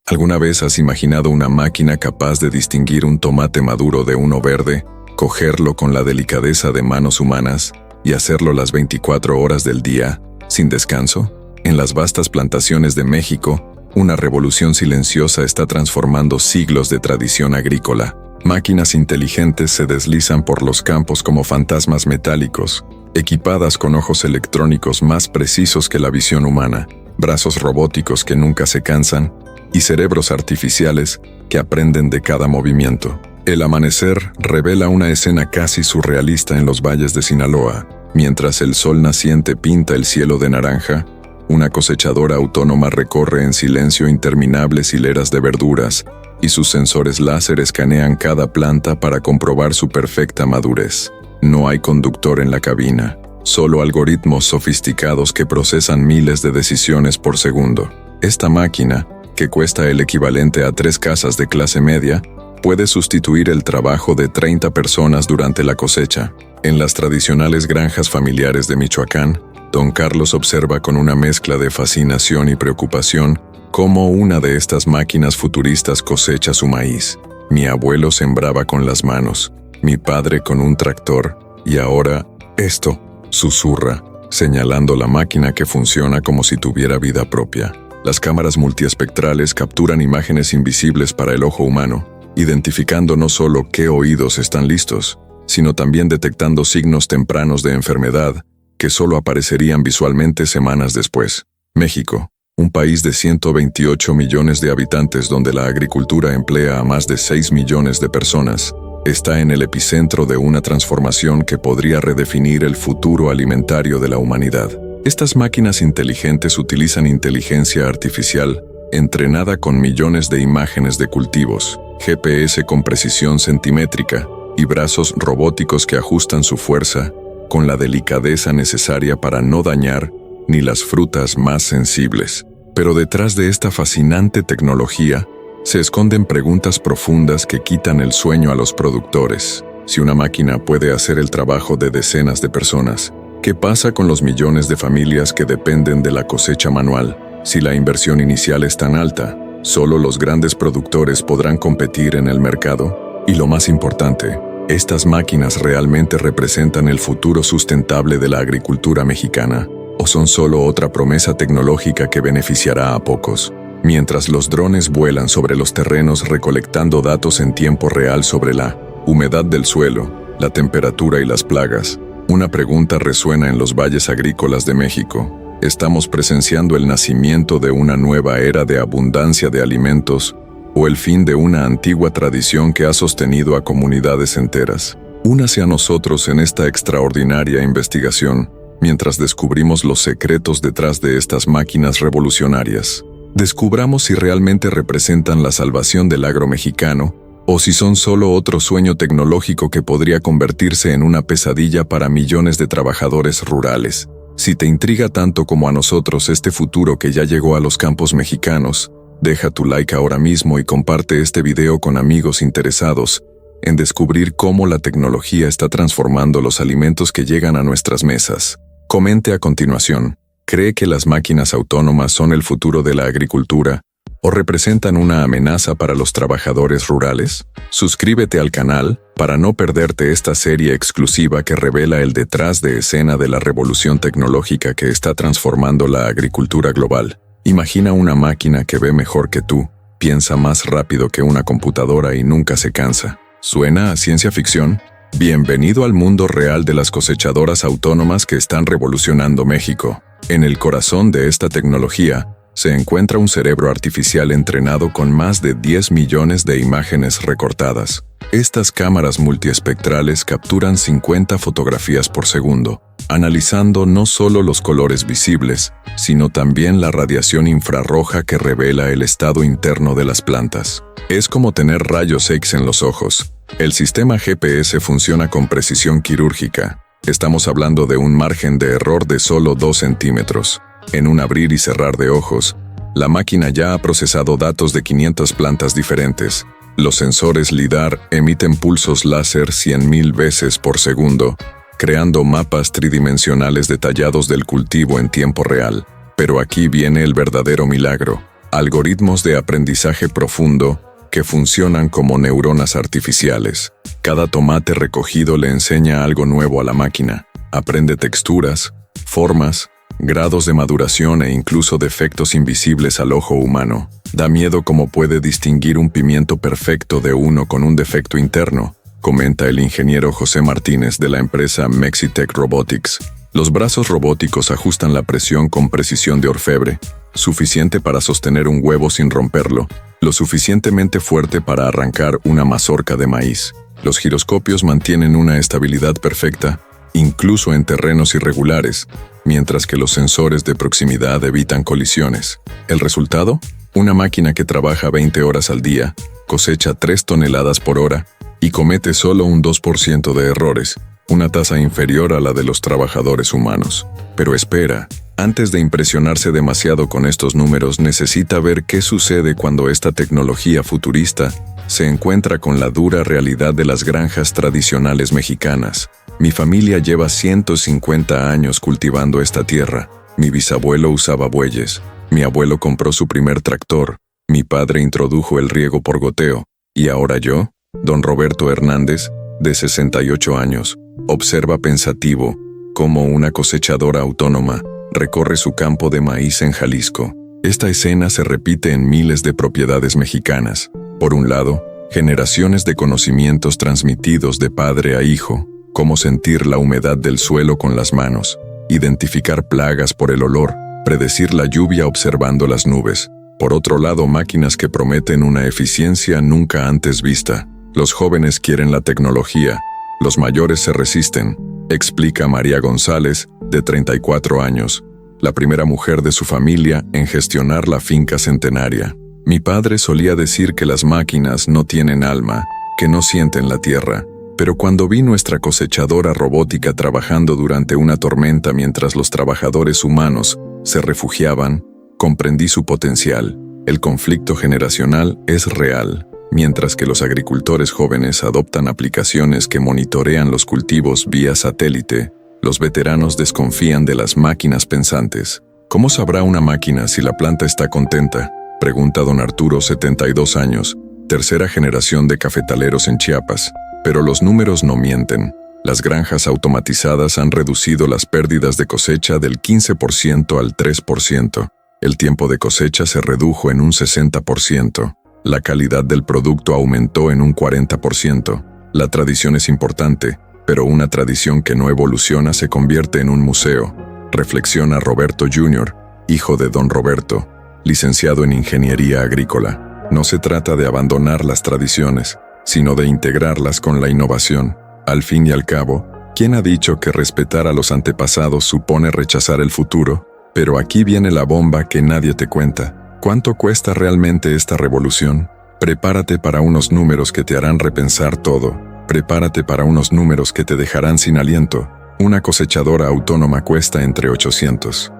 ¿Alguna vez has imaginado una máquina capaz de distinguir un tomate maduro de uno verde, cogerlo con la delicadeza de manos humanas y hacerlo las 24 horas del día, sin descanso? En las vastas plantaciones de México, una revolución silenciosa está transformando siglos de tradición agrícola. Máquinas inteligentes se deslizan por los campos como fantasmas metálicos, equipadas con ojos electrónicos más precisos que la visión humana, brazos robóticos que nunca se cansan y cerebros artificiales que aprenden de cada movimiento. El amanecer revela una escena casi surrealista en los valles de Sinaloa. Mientras el sol naciente pinta el cielo de naranja, una cosechadora autónoma recorre en silencio interminables hileras de verduras y sus sensores láser escanean cada planta para comprobar su perfecta madurez. No hay conductor en la cabina, solo algoritmos sofisticados que procesan miles de decisiones por segundo. Esta máquina, que cuesta el equivalente a 3 casas de clase media, puede sustituir el trabajo de 30 personas durante la cosecha. En las tradicionales granjas familiares de Michoacán, Don Carlos observa con una mezcla de fascinación y preocupación cómo una de estas máquinas futuristas cosecha su maíz. Mi abuelo sembraba con las manos, mi padre con un tractor, y ahora esto, susurra, señalando la máquina que funciona como si tuviera vida propia. Las cámaras multiespectrales capturan imágenes invisibles para el ojo humano, identificando no solo qué oídos están listos, sino también detectando signos tempranos de enfermedad que solo aparecerían visualmente semanas después. México, un país de 128 millones de habitantes donde la agricultura emplea a más de 6 millones de personas, está en el epicentro de una transformación que podría redefinir el futuro alimentario de la humanidad. Estas máquinas inteligentes utilizan inteligencia artificial entrenada con millones de imágenes de cultivos, GPS con precisión centimétrica y brazos robóticos que ajustan su fuerza con la delicadeza necesaria para no dañar ni las frutas más sensibles. Pero detrás de esta fascinante tecnología se esconden preguntas profundas que quitan el sueño a los productores. Si una máquina puede hacer el trabajo de decenas de personas, ¿qué pasa con los millones de familias que dependen de la cosecha manual? Si la inversión inicial es tan alta, solo los grandes productores podrán competir en el mercado. Y lo más importante, ¿estas máquinas realmente representan el futuro sustentable de la agricultura mexicana? ¿O son solo otra promesa tecnológica que beneficiará a pocos? Mientras los drones vuelan sobre los terrenos recolectando datos en tiempo real sobre la humedad del suelo, la temperatura y las plagas, una pregunta resuena en los valles agrícolas de México. ¿Estamos presenciando el nacimiento de una nueva era de abundancia de alimentos o el fin de una antigua tradición que ha sostenido a comunidades enteras? Únase a nosotros en esta extraordinaria investigación mientras descubrimos los secretos detrás de estas máquinas revolucionarias. Descubramos si realmente representan la salvación del agro mexicano o si son solo otro sueño tecnológico que podría convertirse en una pesadilla para millones de trabajadores rurales. Si te intriga tanto como a nosotros este futuro que ya llegó a los campos mexicanos, deja tu like ahora mismo y comparte este video con amigos interesados en descubrir cómo la tecnología está transformando los alimentos que llegan a nuestras mesas. Comente a continuación, ¿cree que las máquinas autónomas son el futuro de la agricultura o representan una amenaza para los trabajadores rurales? Suscríbete al canal para no perderte esta serie exclusiva que revela el detrás de escena de la revolución tecnológica que está transformando la agricultura global. Imagina una máquina que ve mejor que tú, piensa más rápido que una computadora y nunca se cansa. ¿Suena a ciencia ficción? Bienvenido al mundo real de las cosechadoras autónomas que están revolucionando México. En el corazón de esta tecnología se encuentra un cerebro artificial entrenado con más de 10 millones de imágenes recortadas. Estas cámaras multiespectrales capturan 50 fotografías por segundo, analizando no solo los colores visibles, sino también la radiación infrarroja que revela el estado interno de las plantas. Es como tener rayos X en los ojos. El sistema GPS funciona con precisión quirúrgica. Estamos hablando de un margen de error de solo 2 centímetros. En un abrir y cerrar de ojos, la máquina ya ha procesado datos de 500 plantas diferentes. Los sensores LIDAR emiten pulsos láser 100.000 veces por segundo, creando mapas tridimensionales detallados del cultivo en tiempo real. Pero aquí viene el verdadero milagro. Algoritmos de aprendizaje profundo que funcionan como neuronas artificiales. Cada tomate recogido le enseña algo nuevo a la máquina. Aprende texturas, formas, grados de maduración e incluso defectos invisibles al ojo humano. Da miedo cómo puede distinguir un pimiento perfecto de uno con un defecto interno, comenta el ingeniero José Martínez de la empresa Mexitech Robotics. Los brazos robóticos ajustan la presión con precisión de orfebre, suficiente para sostener un huevo sin romperlo, lo suficientemente fuerte para arrancar una mazorca de maíz. Los giroscopios mantienen una estabilidad perfecta, incluso en terrenos irregulares, mientras que los sensores de proximidad evitan colisiones. ¿El resultado? Una máquina que trabaja 20 horas al día, cosecha 3 toneladas por hora y comete solo un 2% de errores, una tasa inferior a la de los trabajadores humanos. Pero espera, antes de impresionarse demasiado con estos números, necesita ver qué sucede cuando esta tecnología futurista se encuentra con la dura realidad de las granjas tradicionales mexicanas. Mi familia lleva 150 años cultivando esta tierra. Mi bisabuelo usaba bueyes. Mi abuelo compró su primer tractor. Mi padre introdujo el riego por goteo. Y ahora yo, don Roberto Hernández, de 68 años, observa pensativo cómo una cosechadora autónoma recorre su campo de maíz en Jalisco. Esta escena se repite en miles de propiedades mexicanas. Por un lado, generaciones de conocimientos transmitidos de padre a hijo, cómo sentir la humedad del suelo con las manos, identificar plagas por el olor, predecir la lluvia observando las nubes. Por otro lado, máquinas que prometen una eficiencia nunca antes vista. Los jóvenes quieren la tecnología, los mayores se resisten, explica María González, de 34 años, la primera mujer de su familia en gestionar la finca centenaria. Mi padre solía decir que las máquinas no tienen alma, que no sienten la tierra, pero cuando vi nuestra cosechadora robótica trabajando durante una tormenta mientras los trabajadores humanos se refugiaban, comprendí su potencial. El conflicto generacional es real. Mientras que los agricultores jóvenes adoptan aplicaciones que monitorean los cultivos vía satélite, los veteranos desconfían de las máquinas pensantes. ¿Cómo sabrá una máquina si la planta está contenta?, pregunta don Arturo, 72 años, tercera generación de cafetaleros en Chiapas. Pero los números no mienten. Las granjas automatizadas han reducido las pérdidas de cosecha del 15% al 3%. El tiempo de cosecha se redujo en un 60%. La calidad del producto aumentó en un 40%. La tradición es importante, pero una tradición que no evoluciona se convierte en un museo, reflexiona Roberto Jr., hijo de don Roberto, licenciado en Ingeniería Agrícola. No se trata de abandonar las tradiciones, sino de integrarlas con la innovación. Al fin y al cabo, ¿quién ha dicho que respetar a los antepasados supone rechazar el futuro? Pero aquí viene la bomba que nadie te cuenta. ¿Cuánto cuesta realmente esta revolución? Prepárate para unos números que te harán repensar todo. Prepárate para unos números que te dejarán sin aliento. Una cosechadora autónoma cuesta entre 800,000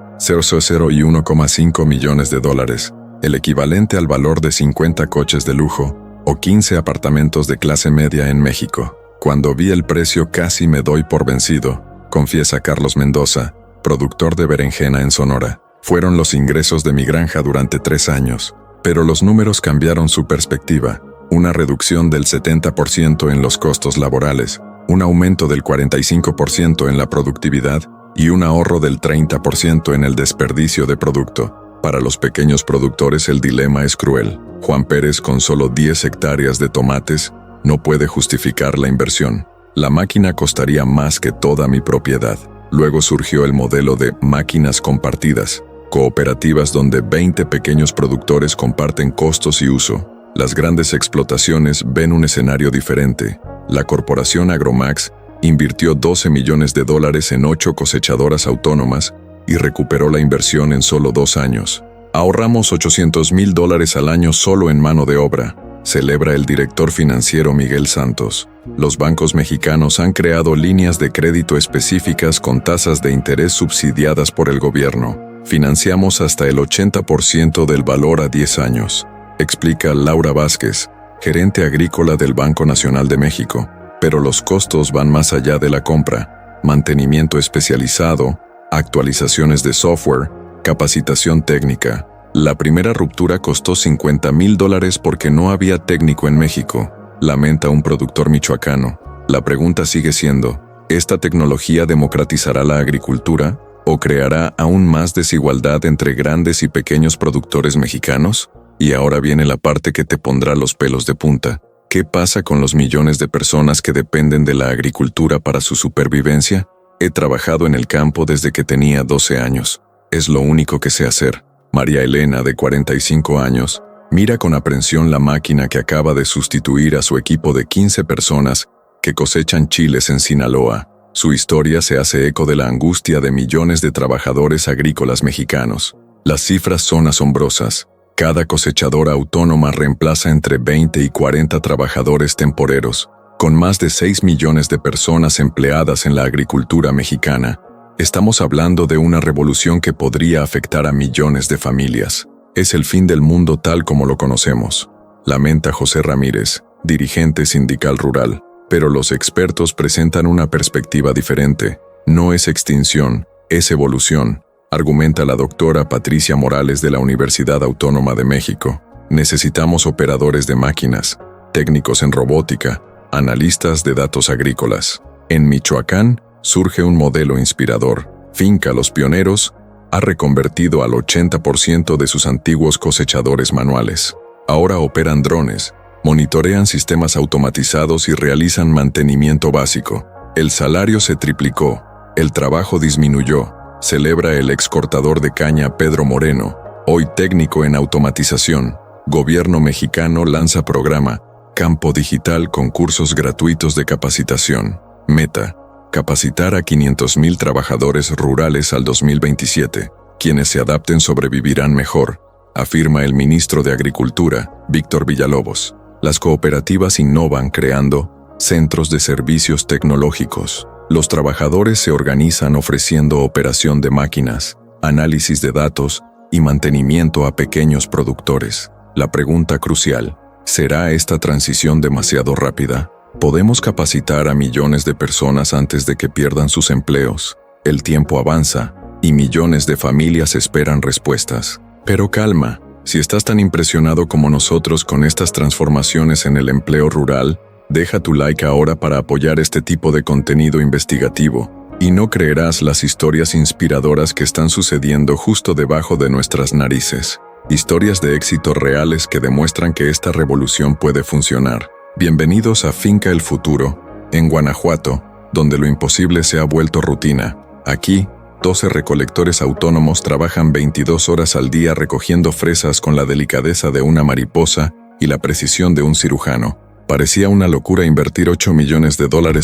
y 1,5 millones de dólares, el equivalente al valor de 50 coches de lujo o 15 apartamentos de clase media en México. Cuando vi el precio casi me doy por vencido, confiesa Carlos Mendoza, productor de berenjena en Sonora. Fueron los ingresos de mi granja durante 3 años, pero los números cambiaron su perspectiva. Una reducción del 70% en los costos laborales, un aumento del 45% en la productividad y un ahorro del 30% en el desperdicio de producto. Para los pequeños productores el dilema es cruel. Juan Pérez, con solo 10 hectáreas de tomates, no puede justificar la inversión. La máquina costaría más que toda mi propiedad. Luego surgió el modelo de máquinas compartidas, cooperativas donde 20 pequeños productores comparten costos y uso. Las grandes explotaciones ven un escenario diferente. La corporación Agromax invirtió $12 millones en 8 cosechadoras autónomas y recuperó la inversión en solo 2 años. Ahorramos $800,000 al año solo en mano de obra, celebra el director financiero Miguel Santos. Los bancos mexicanos han creado líneas de crédito específicas con tasas de interés subsidiadas por el gobierno. Financiamos hasta el 80% del valor a 10 años, explica Laura Vázquez, gerente agrícola del Banco Nacional de México. Pero los costos van más allá de la compra. Mantenimiento especializado, actualizaciones de software, capacitación técnica. La primera ruptura costó $50,000 porque no había técnico en México, lamenta un productor michoacano. La pregunta sigue siendo, ¿esta tecnología democratizará la agricultura o creará aún más desigualdad entre grandes y pequeños productores mexicanos? Y ahora viene la parte que te pondrá los pelos de punta. ¿Qué pasa con los millones de personas que dependen de la agricultura para su supervivencia? He trabajado en el campo desde que tenía 12 años. Es lo único que sé hacer. María Elena, de 45 años, mira con aprensión la máquina que acaba de sustituir a su equipo de 15 personas que cosechan chiles en Sinaloa. Su historia se hace eco de la angustia de millones de trabajadores agrícolas mexicanos. Las cifras son asombrosas. Cada cosechadora autónoma reemplaza entre 20 y 40 trabajadores temporeros, con más de 6 millones de personas empleadas en la agricultura mexicana. Estamos hablando de una revolución que podría afectar a millones de familias. Es el fin del mundo tal como lo conocemos, lamenta José Ramírez, dirigente sindical rural. Pero los expertos presentan una perspectiva diferente. No es extinción, es evolución, argumenta la doctora Patricia Morales de la Universidad Autónoma de México. Necesitamos operadores de máquinas, técnicos en robótica, analistas de datos agrícolas. En Michoacán surge un modelo inspirador. Finca Los Pioneros ha reconvertido al 80% de sus antiguos cosechadores manuales. Ahora operan drones, monitorean sistemas automatizados y realizan mantenimiento básico. El salario se triplicó, el trabajo disminuyó, celebra el excortador de caña Pedro Moreno, hoy técnico en automatización. Gobierno mexicano lanza programa Campo Digital con cursos gratuitos de capacitación. Meta: capacitar a 500,000 trabajadores rurales al 2027. Quienes se adapten sobrevivirán mejor, afirma el ministro de Agricultura, Víctor Villalobos. Las cooperativas innovan creando centros de servicios tecnológicos. Los trabajadores se organizan ofreciendo operación de máquinas, análisis de datos y mantenimiento a pequeños productores. La pregunta crucial: ¿será esta transición demasiado rápida? ¿Podemos capacitar a millones de personas antes de que pierdan sus empleos? El tiempo avanza y millones de familias esperan respuestas. Pero calma. Si estás tan impresionado como nosotros con estas transformaciones en el empleo rural, deja tu like ahora para apoyar este tipo de contenido investigativo, y no creerás las historias inspiradoras que están sucediendo justo debajo de nuestras narices. Historias de éxito reales que demuestran que esta revolución puede funcionar. Bienvenidos a Finca El Futuro, en Guanajuato, donde lo imposible se ha vuelto rutina. Aquí, 12 recolectores autónomos trabajan 22 horas al día recogiendo fresas con la delicadeza de una mariposa y la precisión de un cirujano. Parecía una locura invertir $8 millones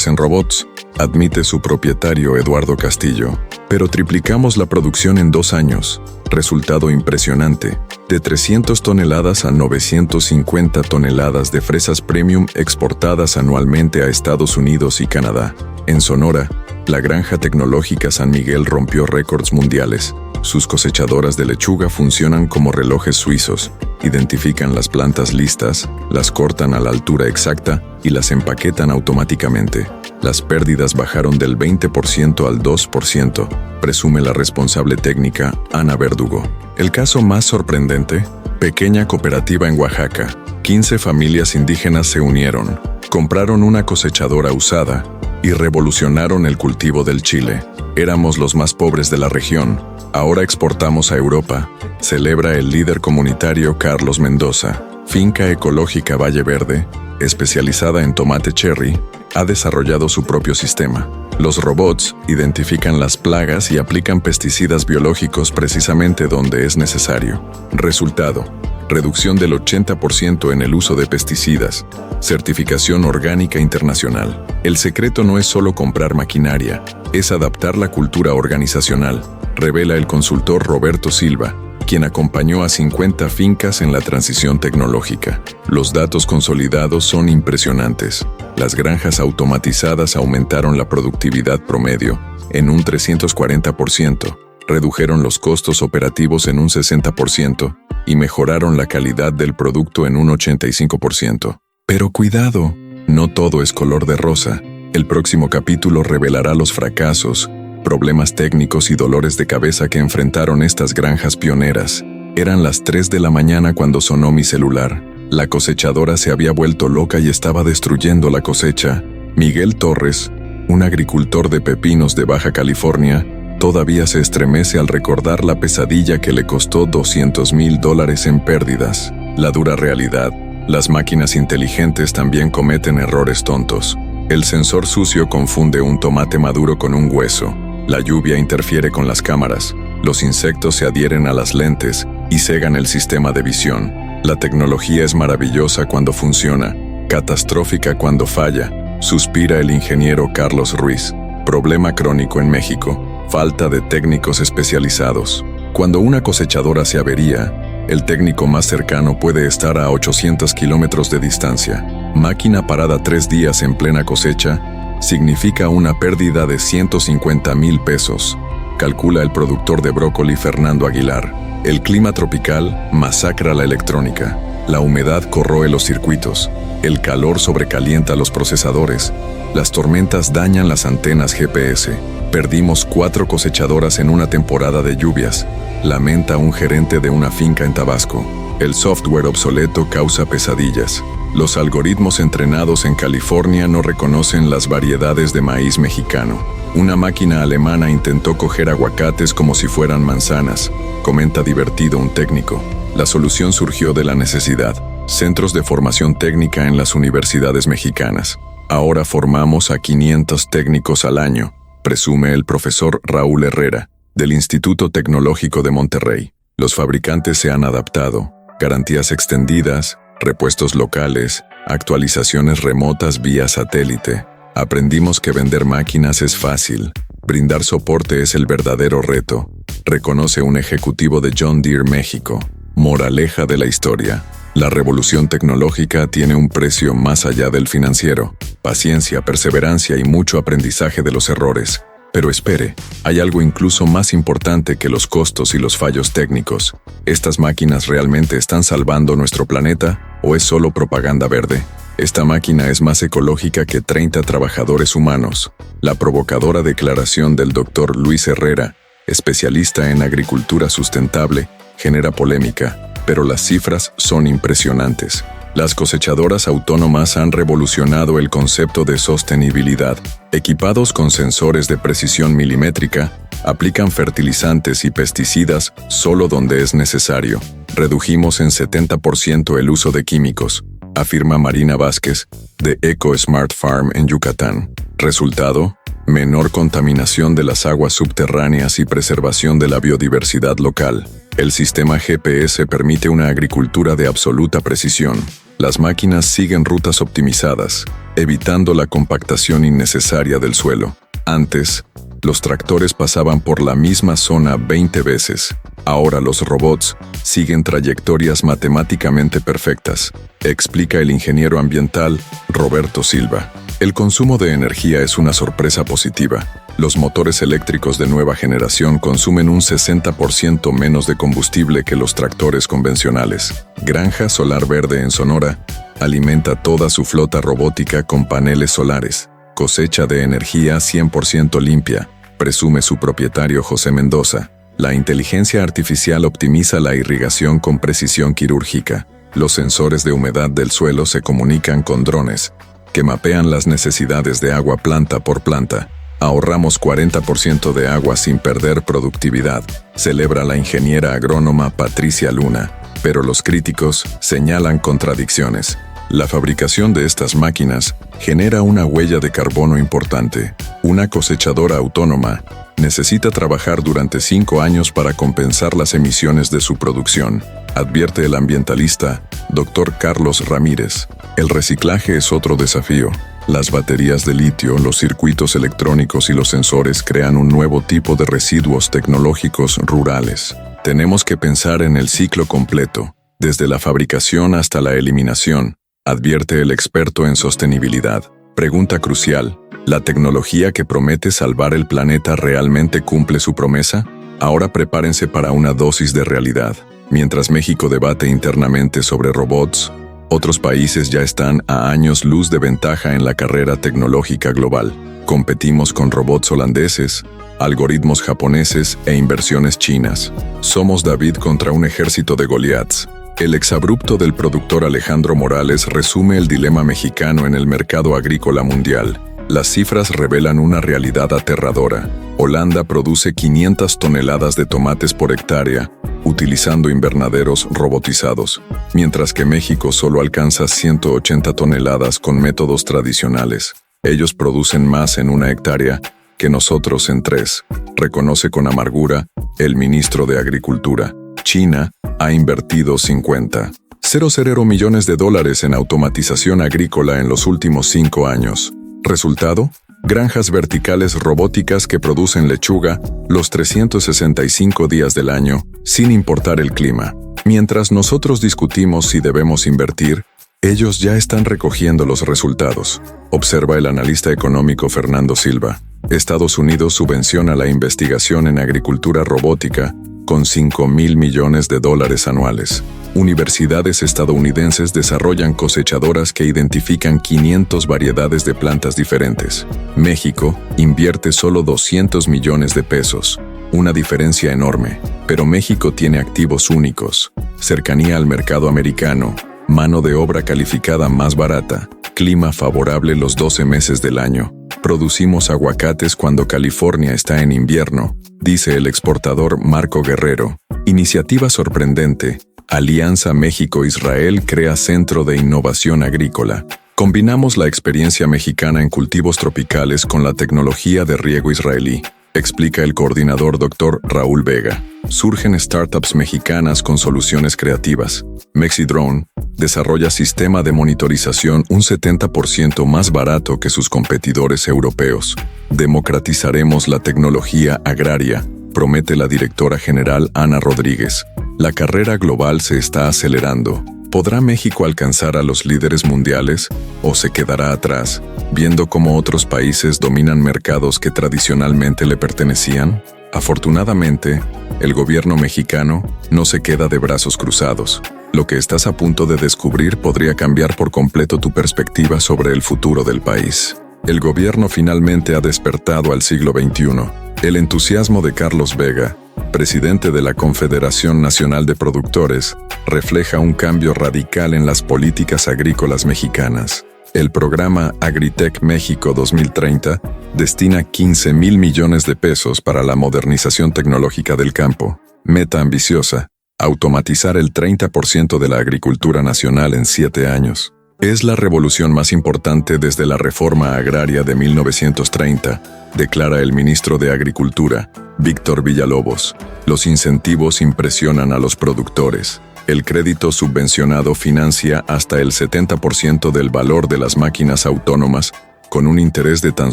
en robots, admite su propietario Eduardo Castillo. Pero triplicamos la producción en 2 años. Resultado impresionante. De 300 toneladas a 950 toneladas de fresas premium exportadas anualmente a Estados Unidos y Canadá. En Sonora, la granja tecnológica San Miguel rompió récords mundiales. Sus cosechadoras de lechuga funcionan como relojes suizos. Identifican las plantas listas, las cortan a la altura exacta y las empaquetan automáticamente. Las pérdidas bajaron del 20% al 2%, presume la responsable técnica Ana Verdugo. El caso más sorprendente: pequeña cooperativa en Oaxaca. 15 familias indígenas se unieron, compraron una cosechadora usada y revolucionaron el cultivo del chile. Éramos los más pobres de la región, ahora exportamos a Europa, celebra el líder comunitario Carlos Mendoza. Finca Ecológica Valle Verde, especializada en tomate cherry, ha desarrollado su propio sistema. Los robots identifican las plagas y aplican pesticidas biológicos precisamente donde es necesario. Resultado: reducción del 80% en el uso de pesticidas. Certificación orgánica internacional. El secreto no es solo comprar maquinaria, es adaptar la cultura organizacional, revela el consultor Roberto Silva, quien acompañó a 50 fincas en la transición tecnológica. Los datos consolidados son impresionantes. Las granjas automatizadas aumentaron la productividad promedio en un 340%, redujeron los costos operativos en un 60% y mejoraron la calidad del producto en un 85%. Pero cuidado, no todo es color de rosa. El próximo capítulo revelará los fracasos, problemas técnicos y dolores de cabeza que enfrentaron estas granjas pioneras. Eran las 3 de la mañana cuando sonó mi celular. La cosechadora se había vuelto loca y estaba destruyendo la cosecha. Miguel Torres, un agricultor de pepinos de Baja California, todavía se estremece al recordar la pesadilla que le costó $200,000 en pérdidas. La dura realidad: las máquinas inteligentes también cometen errores tontos. El sensor sucio confunde un tomate maduro con un hueso. La lluvia interfiere con las cámaras. Los insectos se adhieren a las lentes y cegan el sistema de visión. La tecnología es maravillosa cuando funciona, catastrófica cuando falla, suspira el ingeniero Carlos Ruiz. Problema crónico en México: falta de técnicos especializados. Cuando una cosechadora se avería, el técnico más cercano puede estar a 800 kilómetros de distancia. Máquina parada 3 días en plena cosecha significa una pérdida de $150,000, calcula el productor de brócoli Fernando Aguilar. El clima tropical masacra la electrónica. La humedad corroe los circuitos. El calor sobrecalienta los procesadores. Las tormentas dañan las antenas GPS. Perdimos 4 cosechadoras en una temporada de lluvias, lamenta un gerente de una finca en Tabasco. El software obsoleto causa pesadillas. Los algoritmos entrenados en California no reconocen las variedades de maíz mexicano. Una máquina alemana intentó coger aguacates como si fueran manzanas, comenta divertido un técnico. La solución surgió de la necesidad. Centros de formación técnica en las universidades mexicanas. Ahora formamos a 500 técnicos al año, presume el profesor Raúl Herrera, del Instituto Tecnológico de Monterrey. Los fabricantes se han adaptado. Garantías extendidas, repuestos locales, actualizaciones remotas vía satélite. Aprendimos que vender máquinas es fácil. Brindar soporte es el verdadero reto, reconoce un ejecutivo de John Deere México. Moraleja de la historia: la revolución tecnológica tiene un precio más allá del financiero. Paciencia, perseverancia y mucho aprendizaje de los errores. Pero espere, hay algo incluso más importante que los costos y los fallos técnicos. ¿Estas máquinas realmente están salvando nuestro planeta o es solo propaganda verde? Esta máquina es más ecológica que 30 trabajadores humanos. La provocadora declaración del Dr. Luis Herrera, especialista en agricultura sustentable, genera polémica, pero las cifras son impresionantes. Las cosechadoras autónomas han revolucionado el concepto de sostenibilidad. Equipados con sensores de precisión milimétrica, aplican fertilizantes y pesticidas solo donde es necesario. Redujimos en 70% el uso de químicos, afirma Marina Vázquez, de Eco Smart Farm en Yucatán. Resultado: menor contaminación de las aguas subterráneas y preservación de la biodiversidad local. El sistema GPS permite una agricultura de absoluta precisión. Las máquinas siguen rutas optimizadas, evitando la compactación innecesaria del suelo. Antes, los tractores pasaban por la misma zona 20 veces. Ahora los robots siguen trayectorias matemáticamente perfectas, explica el ingeniero ambiental Roberto Silva. El consumo de energía es una sorpresa positiva. Los motores eléctricos de nueva generación consumen un 60% menos de combustible que los tractores convencionales. Granja Solar Verde en Sonora alimenta toda su flota robótica con paneles solares. Cosecha de energía 100% limpia, presume su propietario José Mendoza. La inteligencia artificial optimiza la irrigación con precisión quirúrgica. Los sensores de humedad del suelo se comunican con drones, que mapean las necesidades de agua planta por planta. Ahorramos 40% de agua sin perder productividad, celebra la ingeniera agrónoma Patricia Luna. Pero los críticos señalan contradicciones. La fabricación de estas máquinas genera una huella de carbono importante. Una cosechadora autónoma necesita trabajar durante 5 años para compensar las emisiones de su producción, advierte el ambientalista Dr. Carlos Ramírez. El reciclaje es otro desafío. Las baterías de litio, los circuitos electrónicos y los sensores crean un nuevo tipo de residuos tecnológicos rurales. Tenemos que pensar en el ciclo completo, desde la fabricación hasta la eliminación, advierte el experto en sostenibilidad. Pregunta crucial: ¿la tecnología que promete salvar el planeta realmente cumple su promesa? Ahora prepárense para una dosis de realidad. Mientras México debate internamente sobre robots, Otros países ya están a años luz de ventaja en la carrera tecnológica global. Competimos con robots holandeses, algoritmos japoneses e inversiones chinas. Somos David contra un ejército de Goliaths. El exabrupto del productor Alejandro Morales resume el dilema mexicano en el mercado agrícola mundial. Las cifras revelan una realidad aterradora. Holanda produce 500 toneladas de tomates por hectárea, utilizando invernaderos robotizados, mientras que México solo alcanza 180 toneladas con métodos tradicionales. Ellos producen más en una hectárea que nosotros en 3, reconoce con amargura el ministro de Agricultura. China ha invertido 50,000 millones de dólares en automatización agrícola en los últimos 5 años. Resultado: granjas verticales robóticas que producen lechuga los 365 días del año, sin importar el clima. Mientras nosotros discutimos si debemos invertir, ellos ya están recogiendo los resultados, observa el analista económico Fernando Silva. Estados Unidos subvenciona la investigación en agricultura robótica con 5,000 millones de dólares anuales. Universidades estadounidenses desarrollan cosechadoras que identifican 500 variedades de plantas diferentes. México invierte solo 200 millones de pesos, una diferencia enorme, pero México tiene activos únicos: cercanía al mercado americano, mano de obra calificada más barata, clima favorable los 12 meses del año. Producimos aguacates cuando California está en invierno, dice el exportador Marco Guerrero. Iniciativa sorprendente. Alianza México-Israel crea Centro de Innovación Agrícola. Combinamos la experiencia mexicana en cultivos tropicales con la tecnología de riego israelí, explica el coordinador Dr. Raúl Vega. Surgen startups mexicanas con soluciones creativas. Mexidrone desarrolla sistema de monitorización un 70% más barato que sus competidores europeos. Democratizaremos la tecnología agraria, promete la directora general Ana Rodríguez. La carrera global se está acelerando. ¿Podrá México alcanzar a los líderes mundiales o se quedará atrás, viendo cómo otros países dominan mercados que tradicionalmente le pertenecían? Afortunadamente, el gobierno mexicano no se queda de brazos cruzados. Lo que estás a punto de descubrir podría cambiar por completo tu perspectiva sobre el futuro del país. El gobierno finalmente ha despertado al siglo XXI. El entusiasmo de Carlos Vega, presidente de la Confederación Nacional de Productores, refleja un cambio radical en las políticas agrícolas mexicanas. El programa Agritech México 2030 destina 15,000 millones de pesos para la modernización tecnológica del campo. Meta ambiciosa: automatizar el 30% de la agricultura nacional en 7 años. Es la revolución más importante desde la reforma agraria de 1930, declara el ministro de Agricultura, Víctor Villalobos. Los incentivos impresionan a los productores. El crédito subvencionado financia hasta el 70% del valor de las máquinas autónomas, con un interés de tan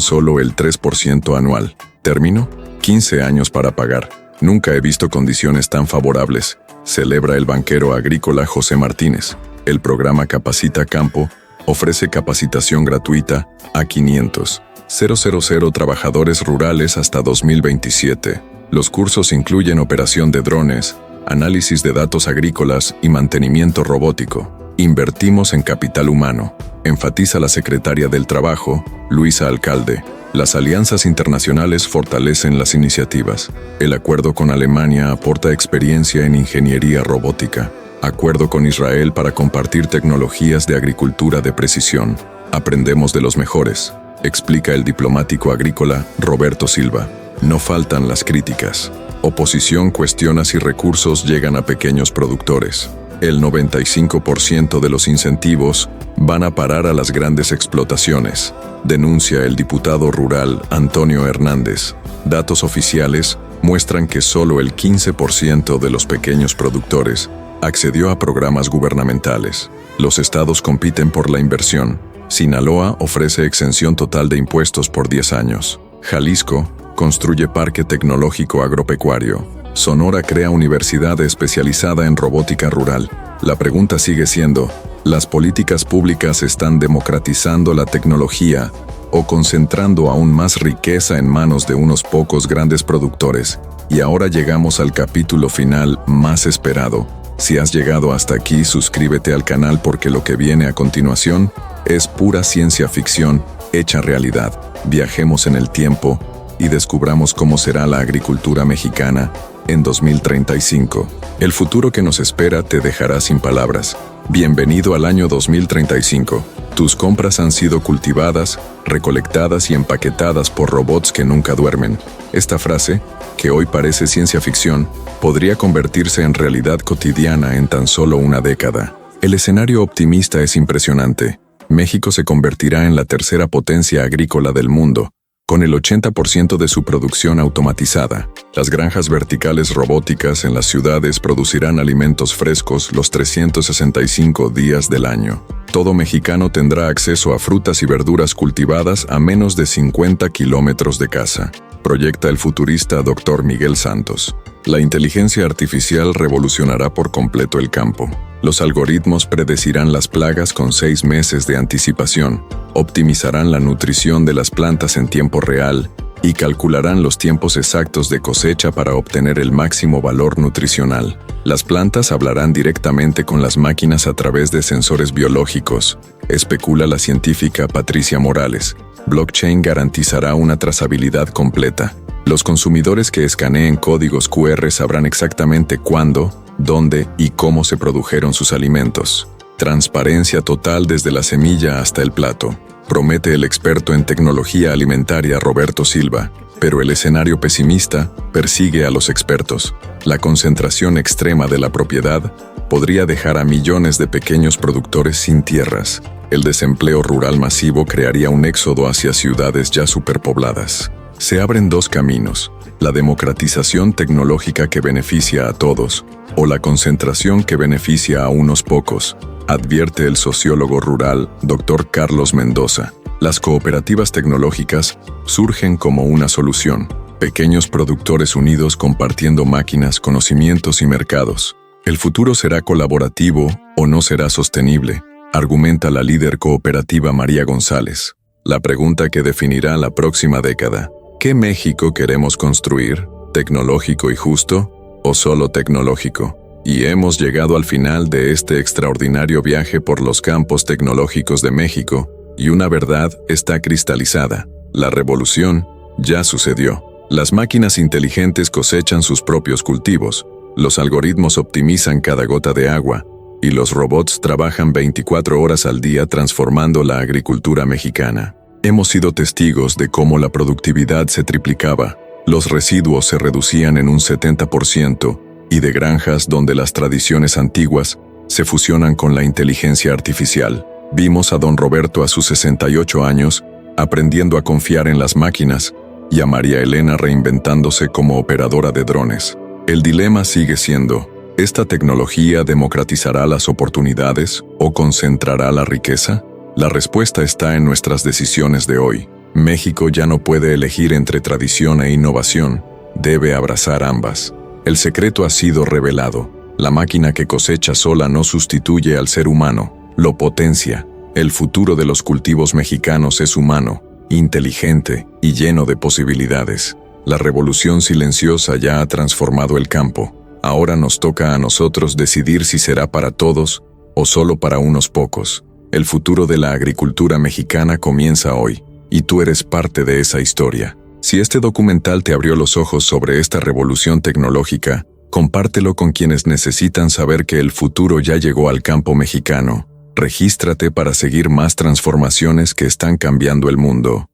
solo el 3% anual. Término: 15 años para pagar. Nunca he visto condiciones tan favorables, celebra el banquero agrícola José Martínez. El programa Capacita Campo ofrece capacitación gratuita a 500,000 trabajadores rurales hasta 2027. Los cursos incluyen operación de drones, análisis de datos agrícolas y mantenimiento robótico. Invertimos en capital humano, enfatiza la secretaria del Trabajo, Luisa Alcalde. Las alianzas internacionales fortalecen las iniciativas. El acuerdo con Alemania aporta experiencia en ingeniería robótica. Acuerdo con Israel para compartir tecnologías de agricultura de precisión. Aprendemos de los mejores, explica el diplomático agrícola Roberto Silva. No faltan las críticas. Oposición cuestiona si recursos llegan a pequeños productores. El 95% de los incentivos van a parar a las grandes explotaciones, denuncia el diputado rural Antonio Hernández. Datos oficiales muestran que solo el 15% de los pequeños productores accedió a programas gubernamentales. Los estados compiten por la inversión. Sinaloa ofrece exención total de impuestos por 10 años. Jalisco construye parque tecnológico agropecuario. Sonora crea universidad especializada en robótica rural. La pregunta sigue siendo: ¿las políticas públicas están democratizando la tecnología o concentrando aún más riqueza en manos de unos pocos grandes productores? Y ahora llegamos al capítulo final más esperado. Si has llegado hasta aquí, suscríbete al canal porque lo que viene a continuación es pura ciencia ficción hecha realidad. Viajemos en el tiempo y descubramos cómo será la agricultura mexicana en 2035. El futuro que nos espera te dejará sin palabras. Bienvenido al año 2035. Tus compras han sido cultivadas, recolectadas y empaquetadas por robots que nunca duermen. Esta frase, que hoy parece ciencia ficción, podría convertirse en realidad cotidiana en tan solo una década. El escenario optimista es impresionante. México se convertirá en la tercera potencia agrícola del mundo, con el 80% de su producción automatizada. Las granjas verticales robóticas en las ciudades producirán alimentos frescos los 365 días del año. Todo mexicano tendrá acceso a frutas y verduras cultivadas a menos de 50 kilómetros de casa, proyecta el futurista Dr. Miguel Santos. La inteligencia artificial revolucionará por completo el campo. Los algoritmos predecirán las plagas con 6 meses de anticipación, optimizarán la nutrición de las plantas en tiempo real y calcularán los tiempos exactos de cosecha para obtener el máximo valor nutricional. Las plantas hablarán directamente con las máquinas a través de sensores biológicos, especula la científica Patricia Morales. Blockchain garantizará una trazabilidad completa. Los consumidores que escaneen códigos QR sabrán exactamente cuándo, dónde y cómo se produjeron sus alimentos. Transparencia total desde la semilla hasta el plato, promete el experto en tecnología alimentaria Roberto Silva, pero el escenario pesimista persigue a los expertos. La concentración extrema de la propiedad podría dejar a millones de pequeños productores sin tierras. El desempleo rural masivo crearía un éxodo hacia ciudades ya superpobladas. Se abren dos caminos: la democratización tecnológica que beneficia a todos, o la concentración que beneficia a unos pocos, advierte el sociólogo rural Dr. Carlos Mendoza. Las cooperativas tecnológicas surgen como una solución, pequeños productores unidos compartiendo máquinas, conocimientos y mercados. El futuro será colaborativo o no será sostenible, argumenta la líder cooperativa María González. La pregunta que definirá la próxima década: ¿qué México queremos construir? ¿Tecnológico y justo o solo tecnológico? Y hemos llegado al final de este extraordinario viaje por los campos tecnológicos de México, y una verdad está cristalizada: la revolución ya sucedió. Las máquinas inteligentes cosechan sus propios cultivos, los algoritmos optimizan cada gota de agua, y los robots trabajan 24 horas al día transformando la agricultura mexicana. Hemos sido testigos de cómo la productividad se triplicaba, los residuos se reducían en un 70%, y de granjas donde las tradiciones antiguas se fusionan con la inteligencia artificial. Vimos a don Roberto a sus 68 años aprendiendo a confiar en las máquinas y a María Elena reinventándose como operadora de drones. El dilema sigue siendo: ¿esta tecnología democratizará las oportunidades o concentrará la riqueza? La respuesta está en nuestras decisiones de hoy. México ya no puede elegir entre tradición e innovación, debe abrazar ambas. El secreto ha sido revelado: la máquina que cosecha sola no sustituye al ser humano, lo potencia. El futuro de los cultivos mexicanos es humano, inteligente y lleno de posibilidades. La revolución silenciosa ya ha transformado el campo. Ahora nos toca a nosotros decidir si será para todos o solo para unos pocos. El futuro de la agricultura mexicana comienza hoy, y tú eres parte de esa historia. Si este documental te abrió los ojos sobre esta revolución tecnológica, compártelo con quienes necesitan saber que el futuro ya llegó al campo mexicano. Regístrate para seguir más transformaciones que están cambiando el mundo.